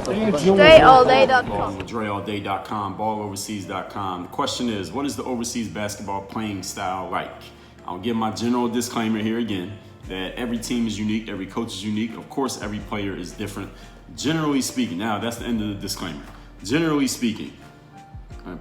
DreAllDay.com. DreAllDay.com, balloverseas.com. The question is, what is the overseas basketball playing style like? I'll give my general disclaimer here again, that every team is unique, every coach is unique. Of course, every player is different. Generally speaking, now that's the end of the disclaimer. Generally speaking,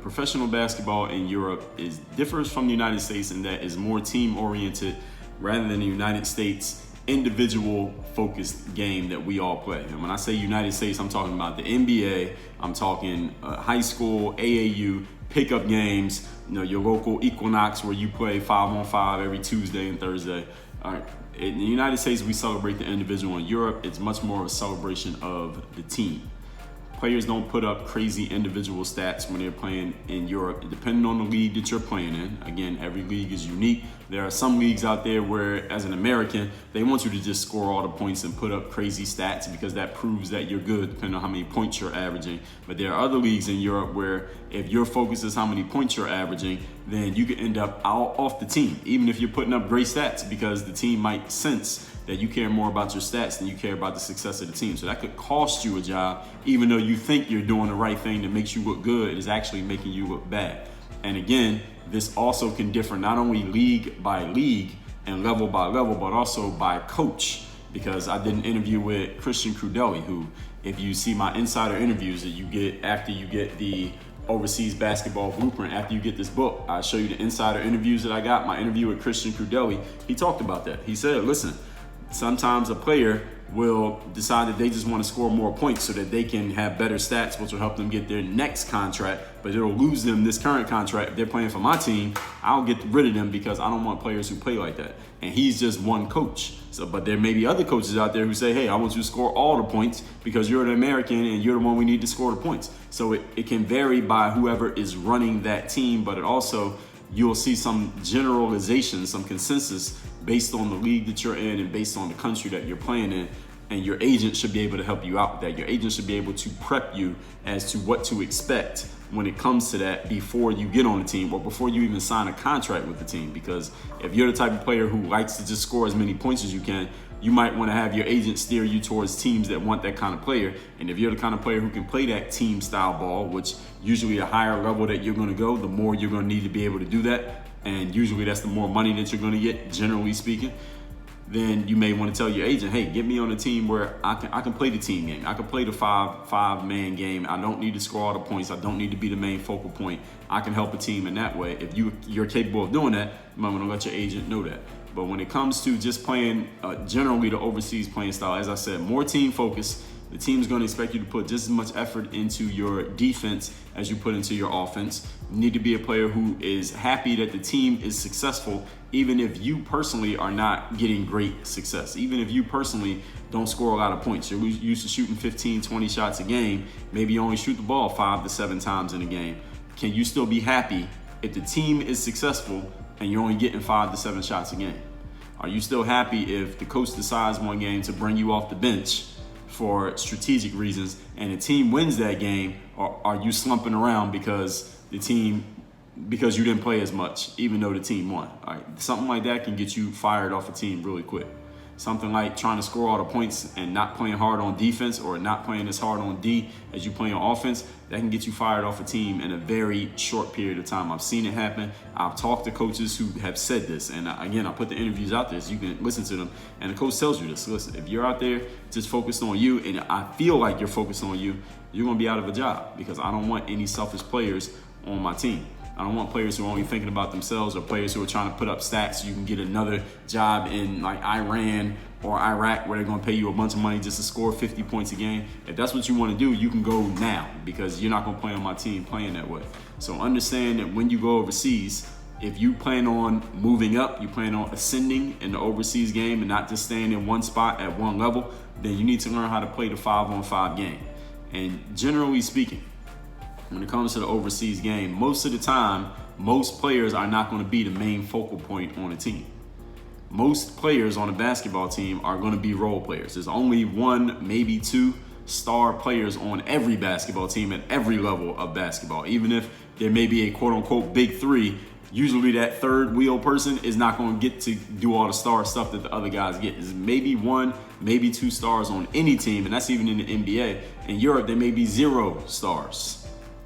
professional basketball in Europe differs from the United States in that it's more team-oriented rather than the United States individual-focused game that we all play. And when I say United States, I'm talking about the NBA, I'm talking high school, AAU, pickup games, your local Equinox where you play 5-on-5 every Tuesday and Thursday. All right. In the United States, we celebrate the individual. In Europe, it's much more of a celebration of the team. Players don't put up crazy individual stats when they're playing in Europe, depending on the league that you're playing in. Again, every league is unique. There are some leagues out there where, as an American, they want you to just score all the points and put up crazy stats because that proves that you're good, depending on how many points you're averaging. But there are other leagues in Europe where if your focus is how many points you're averaging, then you can end up out off the team, even if you're putting up great stats, because the team might sense that you care more about your stats than you care about the success of the team. So that could cost you a job, even though you think you're doing the right thing that makes you look good, it is actually making you look bad. And again, this also can differ not only league by league and level by level, but also by coach. Because I did an interview with Christian Crudelli, who, if you see my insider interviews that you get after you get the Overseas Basketball Blueprint, after you get this book, I show you the insider interviews that I got. My interview with Christian Crudelli, he talked about that. He said, listen, sometimes a player will decide that they just want to score more points so that they can have better stats, which will help them get their next contract, but it'll lose them this current contract. If they're playing for my team, I'll get rid of them because I don't want players who play like that. And he's just one coach. So, but there may be other coaches out there who say, hey, I want you to score all the points because you're an American and you're the one we need to score the points. So it can vary by whoever is running that team, but it also, you'll see some generalization, some consensus based on the league that you're in and based on the country that you're playing in. And your agent should be able to help you out with that. Your agent should be able to prep you as to what to expect when it comes to that before you get on the team or before you even sign a contract with the team. Because if you're the type of player who likes to just score as many points as you can, you might want to have your agent steer you towards teams that want that kind of player. And if you're the kind of player who can play that team style ball, which usually a higher level that you're going to go, the more you're going to need to be able to do that. And usually that's the more money that you're going to get, generally speaking. Then you may want to tell your agent, hey, get me on a team where I can play the team game. I can play the five-man game. I don't need to score all the points. I don't need to be the main focal point. I can help a team in that way. If you're capable of doing that, you might want to let your agent know that. But when it comes to just playing, generally the overseas playing style, as I said, more team focus. The team's going to expect you to put just as much effort into your defense as you put into your offense. You need to be a player who is happy that the team is successful, even if you personally are not getting great success. Even if you personally don't score a lot of points. You're used to shooting 15, 20 shots a game. Maybe you only shoot the ball 5 to 7 times in a game. Can you still be happy if the team is successful and you're only getting 5 to 7 shots a game? Are you still happy if the coach decides one game to bring you off the bench for strategic reasons and the team wins that game, or are you slumping around because you didn't play as much even though the team won? All right, something like that can get you fired off a team really quick. Something like trying to score all the points and not playing hard on defense or not playing as hard on D as you play on offense, that can get you fired off a team in a very short period of time. I've seen it happen. I've talked to coaches who have said this. And again, I put the interviews out there so you can listen to them. And the coach tells you this. Listen, if you're out there just focused on you and I feel like you're focused on you, you're going to be out of a job because I don't want any selfish players on my team. I don't want players who are only thinking about themselves or players who are trying to put up stats so you can get another job in like Iran or Iraq where they're going to pay you a bunch of money just to score 50 points a game. If that's what you want to do, you can go now because you're not going to play on my team playing that way. So understand that when you go overseas, if you plan on moving up, you plan on ascending in the overseas game and not just staying in one spot at one level, then you need to learn how to play the 5-on-5 game. And generally speaking, when it comes to the overseas game, most of the time, most players are not going to be the main focal point on a team. Most players on a basketball team are going to be role players. There's only one, maybe two star players on every basketball team at every level of basketball. Even if there may be a quote unquote big three, usually that third wheel person is not going to get to do all the star stuff that the other guys get. It's maybe 1, maybe 2 stars on any team, and that's even in the NBA. In Europe, there may be 0 stars.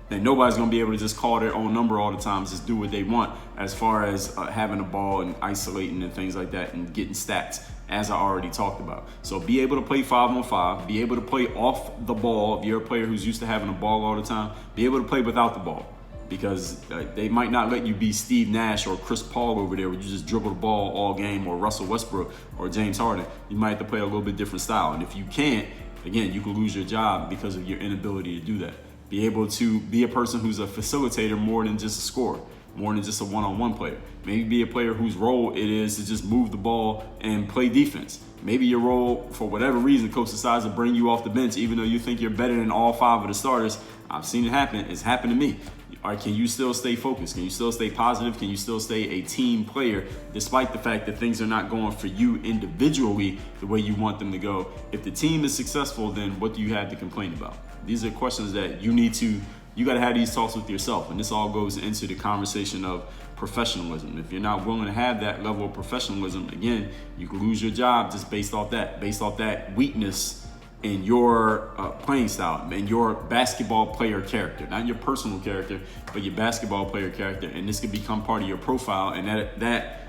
And nobody's going to be able to just call their own number all the time, just do what they want as far as having the ball and isolating and things like that and getting stats, as I already talked about. So be able to play 5-on-5, be able to play off the ball. If you're a player who's used to having the ball all the time, be able to play without the ball. Because they might not let you be Steve Nash or Chris Paul over there where you just dribble the ball all game, or Russell Westbrook or James Harden. You might have to play a little bit different style. And if you can't, again, you could lose your job because of your inability to do that. Be able to be a person who's a facilitator more than just a scorer, more than just a one-on-one player. Maybe be a player whose role it is to just move the ball and play defense. Maybe your role, for whatever reason, coach decides to bring you off the bench, even though you think you're better than all 5 of the starters. I've seen it happen. It's happened to me. All right, can you still stay focused? Can you still stay positive? Can you still stay a team player despite the fact that things are not going for you individually the way you want them to go? If the team is successful, then what do you have to complain about? These are questions that you got to have these talks with yourself. And this all goes into the conversation of professionalism. If you're not willing to have that level of professionalism, again, you can lose your job just based off that weakness in your playing style and your basketball player character, not your personal character, but your basketball player character. And this could become part of your profile, and that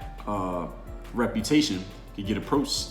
reputation could get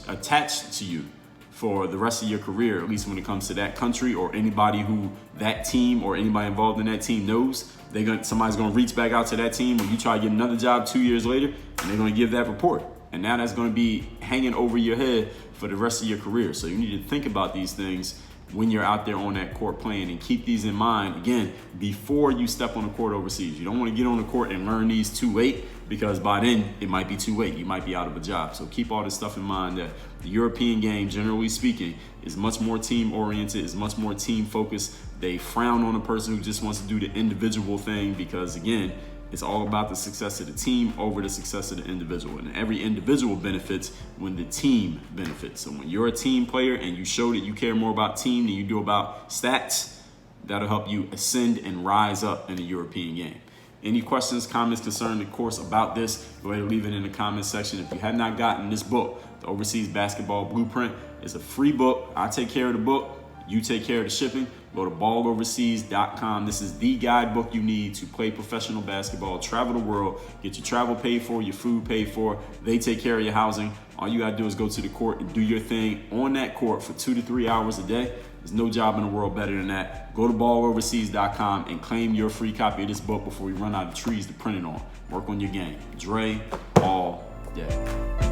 attached to you for the rest of your career, at least when it comes to that country or anybody who that team or anybody involved in that team knows. Somebody's gonna reach back out to that team when you try to get another job 2 years later, and they're gonna give that report. And now that's gonna be hanging over your head for the rest of your career. So you need to think about these things when you're out there on that court playing, and keep these in mind, again, before you step on the court overseas. You don't want to get on the court and learn these too late, because by then it might be too late. You might be out of a job. So keep all this stuff in mind, that the European game, generally speaking, is much more team oriented, is much more team focused. They frown on a person who just wants to do the individual thing, because again, it's all about the success of the team over the success of the individual. And every individual benefits when the team benefits. So when you're a team player and you show that you care more about team than you do about stats, that'll help you ascend and rise up in the European game. Any questions, comments, concerns, of course, about this, go ahead and leave it in the comments section. If you have not gotten this book, The Overseas Basketball Blueprint, it's a free book. I take care of the book. You take care of the shipping. Go to balloverseas.com. This is the guidebook you need to play professional basketball, travel the world, get your travel paid for, your food paid for. They take care of your housing. All you got to do is go to the court and do your thing on that court for 2 to 3 hours a day. There's no job in the world better than that. Go to balloverseas.com and claim your free copy of this book before we run out of trees to print it on. Work on your game. Dre all day.